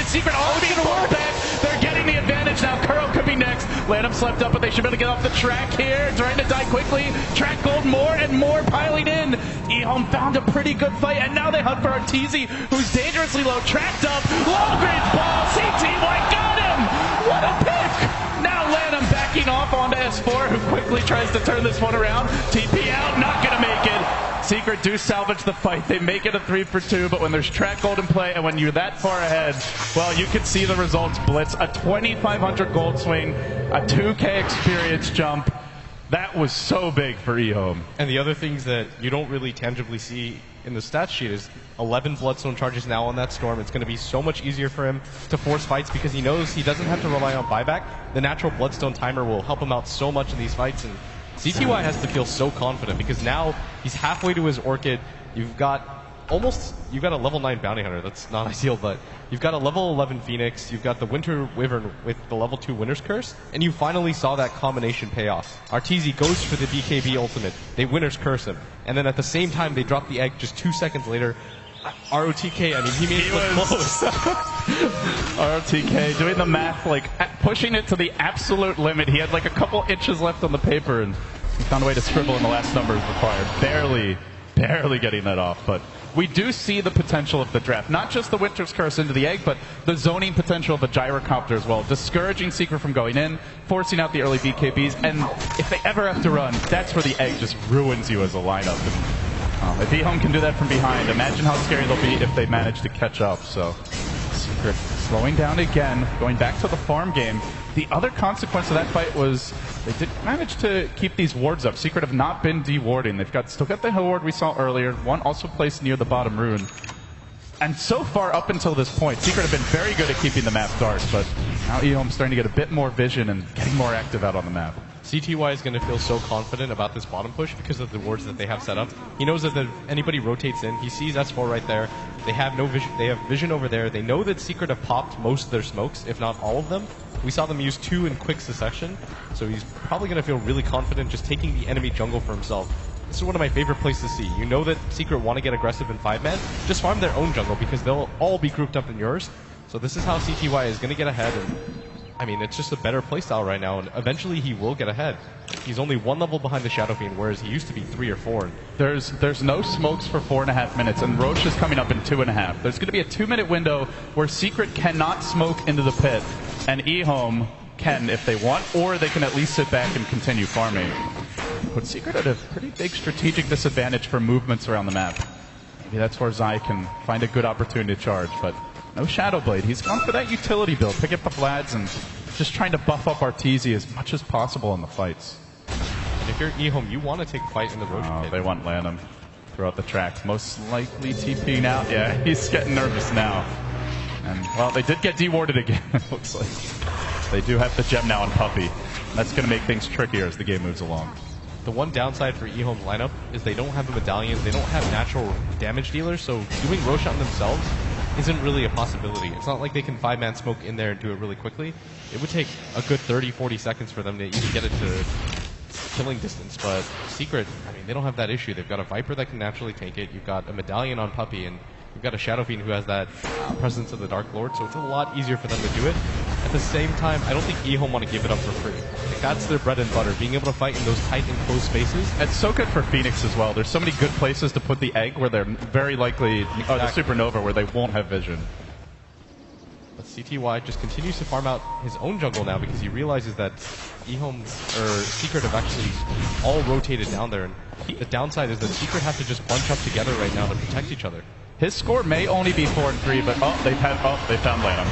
is Secret all being pulled back. They're getting the advantage now. Kuro could be next. Lanham slept up, but they should be able to get off the track here. Trying to die quickly. Track gold more and more piling in. eHome found a pretty good fight, and now they hunt for Arteezy, who's dangerously low. Tracked up. Long range ball. CTY got him. What a pick. Now Lanham backing off onto S4, who quickly tries to turn this one around. TP out, not going to make it. Secret do salvage the fight. They make it a 3-for-2, but when there's track gold in play and when you're that far ahead, well, you can see the results blitz. A 2,500 gold swing, a 2K experience jump. That was so big for eHome. And the other things that you don't really tangibly see in the stat sheet is 11 Bloodstone charges now on that Storm. It's going to be so much easier for him to force fights because he knows he doesn't have to rely on buyback. The natural Bloodstone timer will help him out so much in these fights, and CTY has to feel so confident because now he's halfway to his Orchid. You've got a level 9 Bounty Hunter. That's not ideal, but you've got a level 11 Phoenix. You've got the Winter Wyvern with the level 2 Winter's Curse, and you finally saw that combination pay off. Arteezy goes for the BKB ultimate. They Winter's Curse him, and then at the same time they drop the egg just 2 seconds later. ROTK, I mean, he made it look close. ROTK doing the math, like pushing it to the absolute limit. He had like a couple inches left on the paper, and he found a way to scribble in the last numbers required. Barely getting that off, but we do see the potential of the draft. Not just the Winter's Curse into the egg, but the zoning potential of a gyrocopter as well. Discouraging Secret from going in, forcing out the early BKBs, and if they ever have to run, that's where the egg just ruins you as a lineup. And, if eHome can do that from behind, imagine how scary they'll be if they manage to catch up. So Secret slowing down again, going back to the farm game. The other consequence of that fight was they did manage to keep these wards up. Secret have not been dewarding. They've still got the hill ward we saw earlier, one also placed near the bottom rune. And so far up until this point, Secret have been very good at keeping the map dark, but now eHome's starting to get a bit more vision and getting more active out on the map. CTY is going to feel so confident about this bottom push because of the wards that they have set up. He knows that if anybody rotates in, he sees S4 right there. They have no vision. They have vision over there. They know that Secret have popped most of their smokes, if not all of them. We saw them use 2 in quick succession, so he's probably going to feel really confident just taking the enemy jungle for himself. This is one of my favorite places to see. You know that Secret want to get aggressive in 5-man. Just farm their own jungle because they'll all be grouped up in yours. So this is how CTY is going to get ahead. And I mean, it's just a better playstyle right now, and eventually he will get ahead. He's only 1 level behind the Shadow Fiend, whereas he used to be 3 or 4. There's no smokes for 4.5 minutes, and Roche is coming up in 2.5. There's going to be a 2-minute window where Secret cannot smoke into the pit, and eHome can if they want, or they can at least sit back and continue farming. But Secret at a pretty big strategic disadvantage for movements around the map. Maybe that's where Zai can find a good opportunity to charge, but no Shadow Blade. He's gone for that utility build, pick up the Vlads and just trying to buff up Arteezy as much as possible in the fights. And if you're eHome, you want to take a fight in the Roche pit. They want Lanham throughout the tracks. Most likely TPing out. Yeah, he's getting nervous now. And, well, they did get dewarded again, it looks like. They do have the gem now on Puppy. That's going to make things trickier as the game moves along. The one downside for eHome's lineup is they don't have a medallion, they don't have natural damage dealers, so doing Roshan themselves isn't really a possibility. It's not like they can 5-man smoke in there and do it really quickly. It would take a good 30-40 seconds for them to even get it to killing distance, but Secret, I mean, they don't have that issue. They've got a Viper that can naturally take it, you've got a medallion on Puppy, and you've got a Shadow Fiend who has that presence of the Dark Lord, so it's a lot easier for them to do it. At the same time, I don't think eHome want to give it up for free. Like, that's their bread and butter, being able to fight in those tight and close spaces. It's so good for Phoenix as well. There's so many good places to put the egg where they're very likely, the Supernova, where they won't have vision. But CTY just continues to farm out his own jungle now because he realizes that Secret have actually all rotated down there. And the downside is that Secret have to just bunch up together right now to protect each other. His score may only be 4-3, but they found Lanham.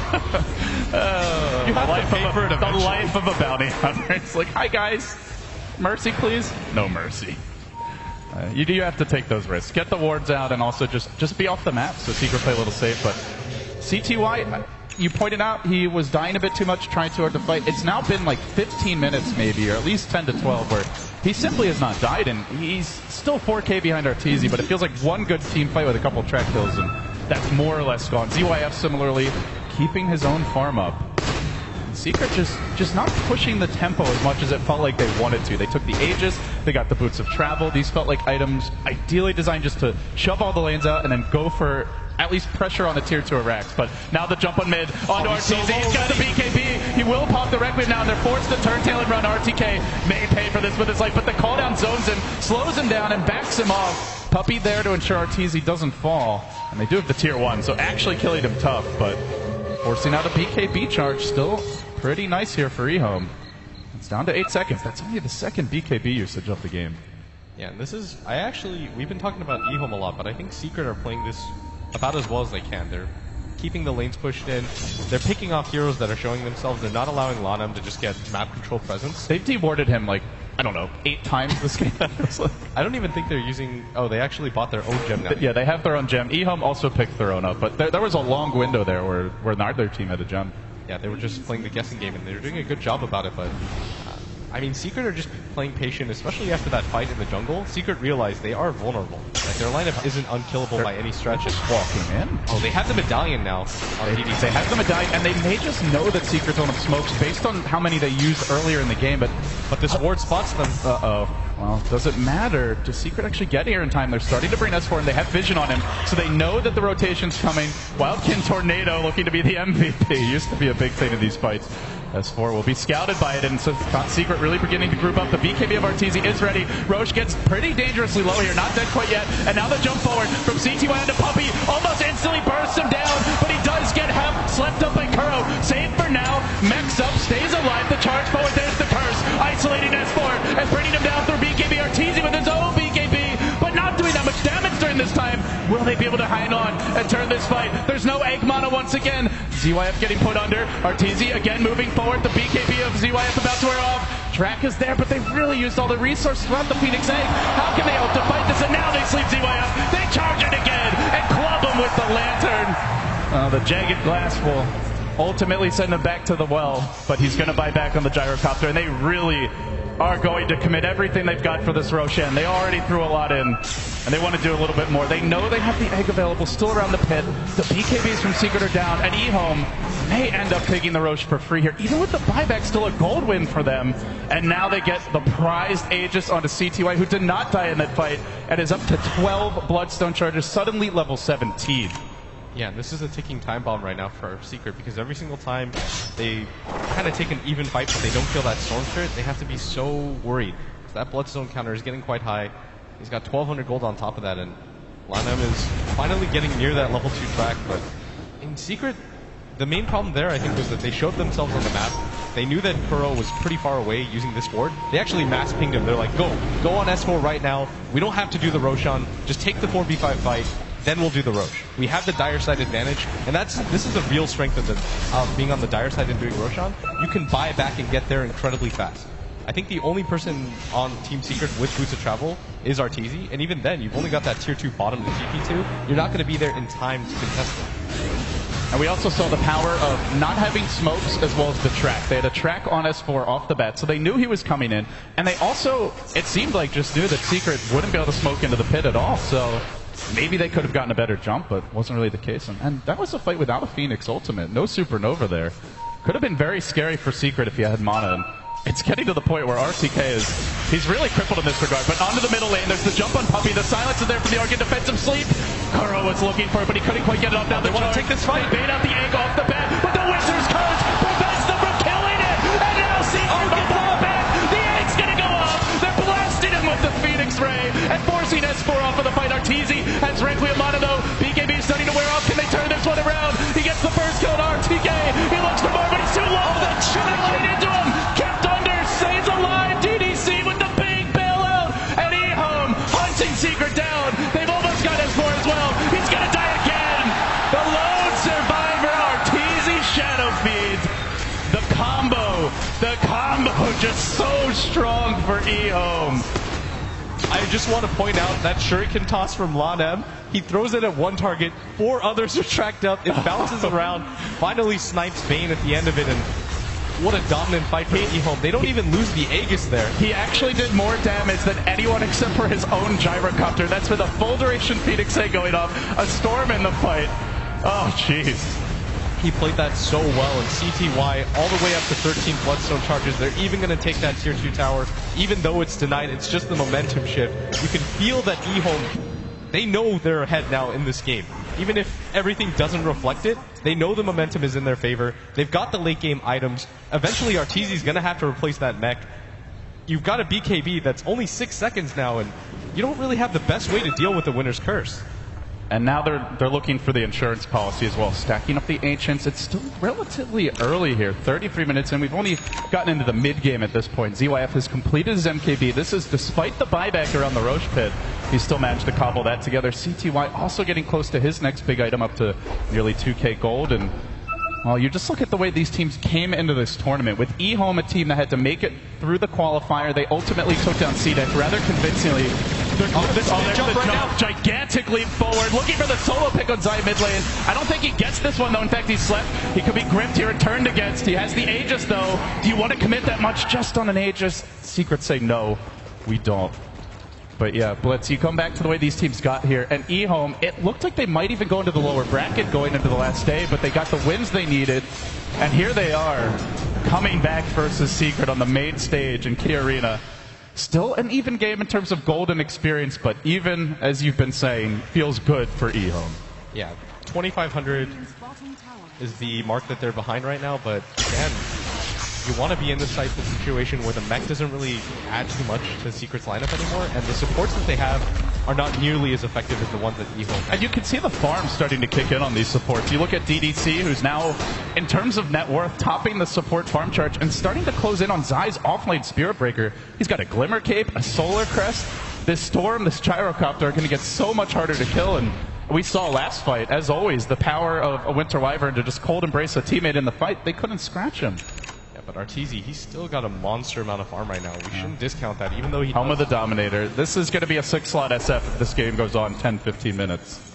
You have to pay for it eventually. The life of a bounty hunter. It's like, hi guys, mercy please. No mercy. You do have to take those risks. Get the wards out and also just be off the map so Secret play a little safe. But CTY, you pointed out he was dying a bit too much, trying too hard to fight. It's now been like 15 minutes maybe, or at least 10 to 12, where he simply has not died, and he's still 4K behind Arteezy, but it feels like one good team fight with a couple track kills, and that's more or less gone. ZYF similarly, keeping his own farm up. Secret just not pushing the tempo as much as it felt like they wanted to. They took the Aegis, they got the Boots of Travel. These felt like items ideally designed just to shove all the lanes out and then go for at least pressure on the tier 2 Arax. But now the jump on mid onto RTZ. He's got the BKB. He will pop the Requiem now, and they're forced to turn tail and run. RTK may pay for this with his life, but the call down zones him, slows him down, and backs him off. Puppey there to ensure RTZ doesn't fall. And they do have the tier 1, so actually killing him tough, but forcing out a BKB charge still pretty nice here for eHome. It's down to 8 seconds. That's only the second BKB usage of the game. Yeah, and this is, we've been talking about eHome a lot, but I think Secret are playing this about as well as they can. They're keeping the lanes pushed in. They're picking off heroes that are showing themselves. They're not allowing Lanam to just get map control presence. They've dewarded him like, I don't know, 8 times this game. I don't even think they're using, oh, they actually bought their own gem now. Yeah, they have their own gem. eHome also picked their own up, but there was a long window there where neither team had a gem. Yeah, they were just playing the guessing game, and they were doing a good job about it, but I mean, Secret are just playing patient, especially after that fight in the jungle. Secret realized they are vulnerable. Like, their lineup isn't unkillable by any stretch. Just walking in. Oh, they have the medallion now on PDC. They have the medallion, and they may just know that Secret don't have smokes based on how many they used earlier in the game, but this ward spots them. Uh-oh. Well, does it matter? Does Secret actually get here in time? They're starting to bring S4, and they have vision on him, so they know that the rotation's coming. Wildkin Tornado looking to be the MVP. Used to be a big thing in these fights. S4 will be scouted by it, and so Secret really beginning to group up. The BKB of Arteezy is ready. Roche gets pretty dangerously low here, not dead quite yet, and now the jump forward from CTY into Puppey almost instantly bursts him down, but he does get half slept up by Kuro. Saved for now, mechs up, stays alive, the charge forward, there's the curse, isolating S4 and bringing him down through BKB. Arteezy with his own BKB, but not doing that much damage during this time. Will they be able to hang on and turn this fight? There's no egg mono once again. ZYF getting put under. Arteezy again moving forward. The BKB of ZYF about to wear off. Track is there, but they've really used all the resources throughout the Phoenix Egg. How can they hope to fight this? And now they sleep ZYF. They charge it again and club him with the lantern. The jagged glass will ultimately send him back to the well, but he's going to buy back on the gyrocopter, and they really are going to commit everything they've got for this Roshan. They already threw a lot in, and they want to do a little bit more. They know they have the egg available still around the pit. The BKBs from Secret are down, and eHome may end up taking the Roche for free here. Even with the buyback, still a gold win for them. And now they get the prized Aegis onto CTY, who did not die in that fight, and is up to 12 Bloodstone charges, suddenly level 17. Yeah, this is a ticking time bomb right now for Secret, because every single time they kind of take an even fight but they don't feel that Storm Spirit, they have to be so worried. So that Bloodstone counter is getting quite high. He's got 1200 gold on top of that, and Lanam is finally getting near that level 2 track, but in Secret, the main problem there, I think, was that they showed themselves on the map. They knew that Kuro was pretty far away using this ward. They actually mass pinged him. They're like, go on S4 right now. We don't have to do the Roshan. Just take the 4v5 fight. Then we'll do the Roche. We have the dire side advantage, and this is the real strength of being on the dire side and doing Roshan. You can buy back and get there incredibly fast. I think the only person on Team Secret with Boots of Travel is Arteezy, and even then, you've only got that tier 2 bottom to GP2. You're not going to be there in time to contest it. And we also saw the power of not having smokes as well as the track. They had a track on S4 off the bat, so they knew he was coming in. And they also, it seemed like, just knew that Secret wouldn't be able to smoke into the pit at all, so maybe they could have gotten a better jump, but wasn't really the case. And that was a fight without a Phoenix ultimate. No Supernova there. Could have been very scary for Secret if he had mana. And it's getting to the point where RTK he's really crippled in this regard. But onto the middle lane, there's the jump on Puppey. The silence is there for the Arcane defensive sleep. Kuro was looking for it, but he couldn't quite get it off. Now they want to take this fight. Bait out the egg off the bat, but the Wizard's curse prevents them from killing it. And now Secret gets the back. The egg's gonna go off. They're blasting him with the Phoenix Ray and forcing S4 off of the fight. Arteezy has Requiem mana though. BKB is starting to wear off. Can they turn this one around? He gets the first kill on RTK. He looks for more, but he's too low. That shot right into him. Kept under, stays alive. DDC with the big bailout. And eHome hunting Secret down. They've almost got S4 as well. He's gonna die again. The lone survivor, Arteezy Shadow Feeds. The combo just so strong for eHome. I just want to point out that shuriken toss from Lanam. He throws it at one target, 4 others are tracked up, it bounces around, finally snipes Bane at the end of it, and what a dominant fight for eHome. They don't even lose the Aegis there. He actually did more damage than anyone except for his own gyrocopter. That's with a full duration Phoenix Egg going off, a storm in the fight. Oh, jeez. He played that so well, and CTY all the way up to 13 Bloodstone charges. They're even going to take that tier 2 tower. Even though it's denied, it's just the momentum shift. You can feel that eHome they know they're ahead now in this game. Even if everything doesn't reflect it, they know the momentum is in their favor. They've got the late game items. Eventually, Arteezy's going to have to replace that mech. You've got a BKB that's only 6 seconds now, and you don't really have the best way to deal with the winner's curse. And now they're looking for the insurance policy as well, stacking up the Ancients. It's still relatively early here, 33 minutes in. We've only gotten into the mid-game at this point. ZYF has completed his MKB. This is despite the buyback around the Roche pit. He still managed to cobble that together. CTY also getting close to his next big item, up to nearly 2K gold. And well, you just look at the way these teams came into this tournament. With eHome, a team that had to make it through the qualifier, they ultimately took down CDEC rather convincingly. Jump right now. Gigantic leap forward, looking for the solo pick on Zai mid lane. I don't think he gets this one, though. In fact, he slept. He could be gripped here and turned against. He has the Aegis, though. Do you want to commit that much just on an Aegis? Secret say no, we don't. But yeah, Blitz, you come back to the way these teams got here, and eHome, it looked like they might even go into the lower bracket going into the last day, but they got the wins they needed, and here they are, coming back versus Secret on the main stage in Key Arena. Still an even game in terms of gold and experience, but even, as you've been saying, feels good for eHome. Yeah, 2,500 is the mark that they're behind right now, but again, you want to be in this type of situation where the mech doesn't really add too much to Secret's lineup anymore, and the supports that they have are not nearly as effective as the ones that eHome has. And you can see the farm starting to kick in on these supports. You look at DDC, who's now, in terms of net worth, topping the support farm chart and starting to close in on Zai's offlane Spirit Breaker. He's got a Glimmer Cape, a Solar Crest. This Storm, this Gyrocopter are going to get so much harder to kill, and we saw last fight, as always, the power of a Winter Wyvern to just cold embrace a teammate in the fight. They couldn't scratch him. But Arteezy, he's still got a monster amount of farm right now. We shouldn't discount that, even though he Home of the Dominator. This is going to be a 6-slot SF if this game goes on 10-15 minutes.